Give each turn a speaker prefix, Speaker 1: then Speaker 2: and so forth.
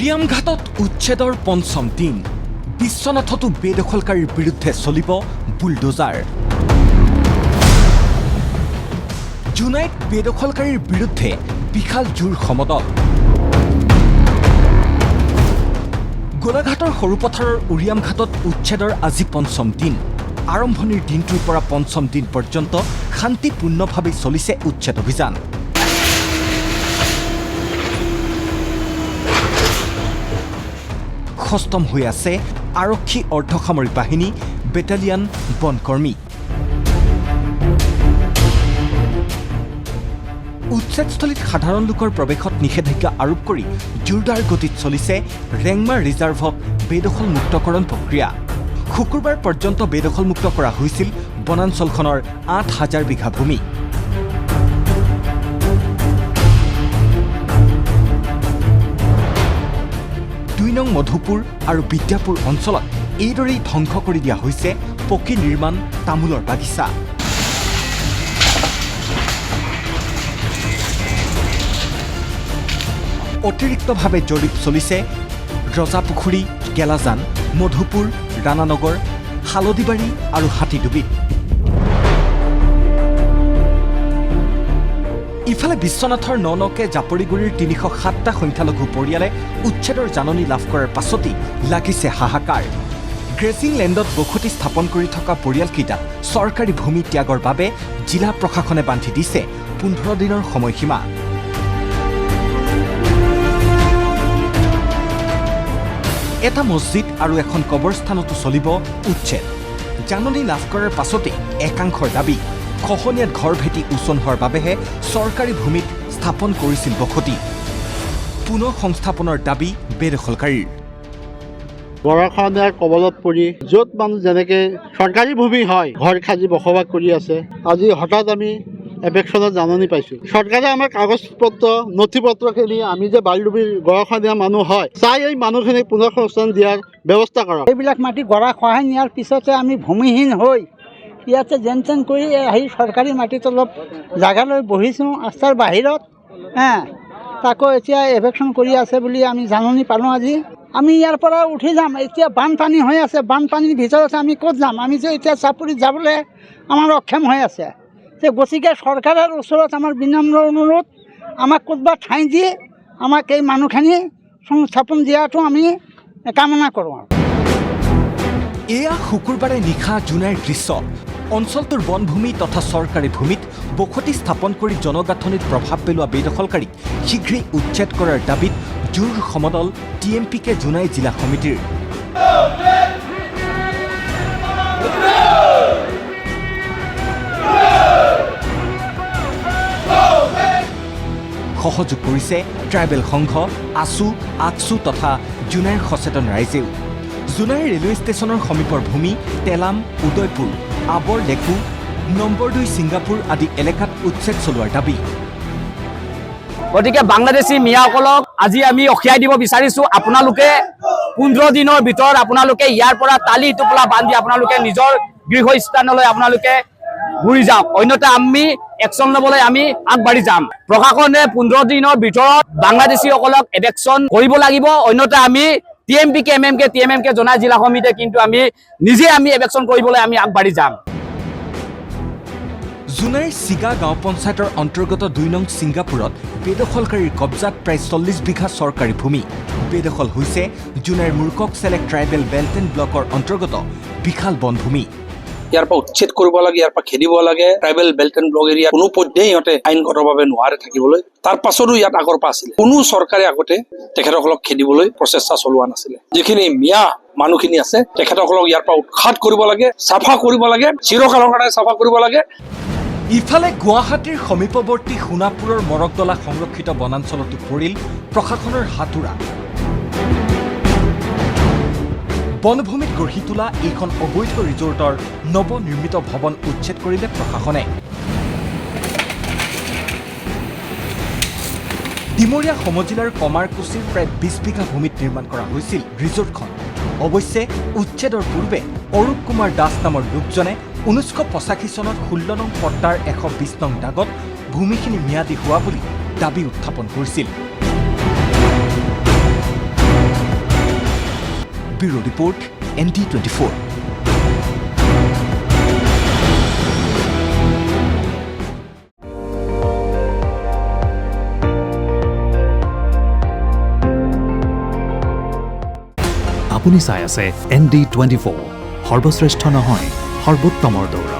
Speaker 1: উৰিয়ামঘাটত উচ্ছেদৰ পঞ্চম দিন বিশ্বনাথতো বেদখলকাৰীৰ বিৰুদ্ধে চলিব বুলডোজাৰ জুনাইত বেদখলকাৰীৰ বিৰুদ্ধে বিশাল জোৰ সমদল গোলাঘাটৰ সৰুপথাৰৰ উৰিয়ামঘাটত উচ্ছেদৰ আজি পঞ্চম দিন আৰম্ভণিৰ দিনটোৰ পৰা পঞ্চম দিন পৰ্যন্ত শান্তিপূৰ্ণভাৱে চলিছে উচ্ছেদ অভিযান খস্তম হৈ আছে আৰক্ষী অৰ্ধসামৰিক বাহিনী বেটালিয়ন বনকৰ্মী উচ্ছেদস্থলীত সাধাৰণ লোকৰ প্ৰৱেশত নিষেধাজ্ঞা আৰোপ কৰি জোৰদাৰ গতিত চলিছে ৰেংমা ৰিজাৰ্ভক বেদখলমুক্তকৰণ প্ৰক্ৰিয়া শুকুৰবাৰ পৰ্যন্ত বেদখলমুক্ত কৰা হৈছিল বনাঞ্চলখনৰ ৮,০০০ বিঘা ভূমি নং মধুপুৰ আৰু বিদ্যাপুৰ অঞ্চলত এইদৰেই ধ্বংস কৰি দিয়া হৈছে পকী নিৰ্মাণ তামোলৰ বাগিচা অতিৰিক্তভাৱে জৰীপ চলিছে ৰজাপুখুৰী গেলাজান মধুপুৰ ৰাণানগৰ হালদিবাৰী আৰু হাতীডুবিত ইফালে বিশ্বনাথৰ নকে জাপৰিগুৰিৰ ৩০৭টা সংখ্যালঘু পৰিয়ালে উচ্ছেদৰ জাননী লাভ কৰাৰ পাছতেই লাগিছে হাহাকাৰ গ্ৰেচিং লেণ্ডত বসতি স্থাপন কৰি থকা পৰিয়ালকেইটাক চৰকাৰী ভূমি ত্যাগৰ বাবে জিলা প্ৰশাসনে বান্ধি দিছে ১৫ দিনৰ সময়সীমা এটা মছজিদ আৰু এখন কবৰস্থানতো চলিব উচ্ছেদ জাননী লাভ কৰাৰ পাছতেই একাংশৰ দাবী খহনীয়াত ঘৰ ভেটি উচন হোৱাৰ বাবেহে চৰকাৰী ভূমিত স্থাপন কৰিছিল বসতি পুনৰ সংস্থাপনৰ দাবী বেদখলকাৰীৰ
Speaker 2: গৰাখহনীয়াৰ কবলত পৰি য'ত মানুহ যেনেকে চৰকাৰী ভূমি হয় ঘৰ সাজি বসবাস কৰি আছে আজি হঠাৎ আমি এভেকশ্যনৰ জাননী পাইছোঁ চৰকাৰে আমাৰ কাগজ পত্ৰ নথি পত্ৰখিনি আমি যে বালিডুবিৰ গৰাখহনীয়া মানুহ হয় চাই এই মানুহখিনিক পুনৰ সংস্থাপন দিয়াৰ ব্যৱস্থা কৰক
Speaker 3: এইবিলাক মাটি গৰাখহাই নিয়াৰ পিছতে আমি ভূমিহীন হৈ ইয়াতে যেন তেন কৰি আহি চৰকাৰী মাটিত অলপ জাগা লৈ বহিছোঁ ৰাস্তাৰ বাহিৰত তাকো এতিয়া এভেকশ্যন কৰি আছে বুলি আমি জাননী পালোঁ আজি আমি ইয়াৰ পৰা উঠি যাম এতিয়া বানপানী হৈ আছে বানপানীৰ ভিতৰত আমি ক'ত যাম আমি যে এতিয়া চাপৰিত যাবলৈ আমাৰ অক্ষম হৈ আছে গতিকে চৰকাৰৰ ওচৰত আমাৰ বিনম্ৰ অনুৰোধ আমাক ক'ৰবাত ঠাই দিয়ে আমাক এই মানুহখিনি সংস্থাপন দিয়াটো আমি কামনা কৰোঁ
Speaker 1: এয়া শুকুৰবাৰে নিশা জুনাইৰ দৃশ্য অঞ্চলটোৰ বনভূমি তথা চৰকাৰী ভূমিত বসতি স্থাপন কৰি জনগাঁথনিত প্ৰভাৱ পেলোৱা বেদখলকাৰীক শীঘ্ৰেই উচ্ছেদ কৰাৰ দাবীত জোৰ সমদল TMPK জুনাই জিলা সমিতিৰ সহযোগ কৰিছে ট্ৰাইবেল সংঘ আসু আকসু তথা জুনাইৰ সচেতন ৰাইজেও জুনাই ৰেলৱে ষ্টেচনৰ সমীপৰ ভূমি তেলাম উদয়পুৰ আবৰ লেকু নম্বৰ ২ ছিংগাপুৰ আদি এলেকাত উচ্ছেদ চলোৱাৰ দাবী
Speaker 4: গতিকে বাংলাদেশী মিয়াসকলক আজি আমি অখিয়াই দিব বিচাৰিছোঁ আপোনালোকে ১৫ দিনৰ ভিতৰত আপোনালোকে ইয়াৰ পৰা তালি টোপোলা বান্ধি আপোনালোকে নিজৰ গৃহস্থানলৈ আপোনালোকে ঘূৰি যাওক অন্যথা আমি একশ্যন ল'বলৈ আমি আগবাঢ়ি যাম প্ৰশাসনে ১৫ দিনৰ ভিতৰত বাংলাদেশীসকলক এভেকশ্যন কৰিব লাগিব অন্যথা আমি TMPK জনাই জিলা সমিতিয়ে কিন্তু আমি নিজে এভেকশ্যন কৰিবলৈ আমি আগবাঢ়ি যাম
Speaker 1: জুনাইৰ চিগা গাঁও পঞ্চায়তৰ অন্তৰ্গত ২ নং ছিংগাপুৰত বেদখলকাৰীৰ কব্জাত প্ৰায় ৪০ বিঘা চৰকাৰী ভূমি বেদখল হৈছে জুনাইৰ মূৰ্কক চেলেক্ট ট্ৰাইবেল বেল্ট এণ্ড ব্লকৰ অন্তৰ্গত বিশাল বনভূমি
Speaker 5: ইয়াৰ পৰা উচ্ছেদ কৰিব লাগে ইয়াৰ পৰা খেদিব লাগে tribal belt and block area কোনো পধ্যেই সিহঁতে আইনগতভাৱে নোৱাৰে থাকিবলৈ তাৰ পাছতো ইয়াত আগৰ পৰা আছিলে কোনো চৰকাৰে আগতে তেখেতসকলক খেদিবলৈ প্ৰচেষ্টা চলোৱা নাছিলে যিখিনি মিয়া মানুহখিনি আছে তেখেতসকলক ইয়াৰ পৰা উৎখাত কৰিব লাগে চাফা কৰিব লাগে চিৰকালৰ কাৰণে চাফা কৰিব লাগে
Speaker 1: ইফালে গুৱাহাটীৰ সমীপৱৰ্তী সোণাপুৰৰ মৰকদলা সংৰক্ষিত বনাঞ্চলতো পৰিল প্ৰশাসনৰ হাতোৰা বনভূমিত গঢ়ি তোলা এইখন অবৈধ ৰিজৰ্টৰ নৱনিৰ্মিত ভৱন উচ্ছেদ কৰিলে প্ৰশাসনে ডিমৰীয়া সমজিলাৰ কমাৰকুছিৰ প্ৰায় ২০ বিঘা ভূমিত নিৰ্মাণ কৰা হৈছিল ৰিজৰ্টখন অৱশ্যে উচ্ছেদৰ পূৰ্বে অৰূপ কুমাৰ দাস নামৰ লোকজনে ১৯৮৫ চনত ১৬ নং পট্টাৰ ১২০ নং দাগত ভূমিখিনি ম্যাদী হোৱা বুলি দাবী উত্থাপন কৰিছিল ব্যুৰো ৰিপৰ্ট ND24।
Speaker 6: আপুনি চাই আছে ND24, সৰ্বশ্ৰেষ্ঠ নহয় সৰ্বোত্তমৰ দৌৰ।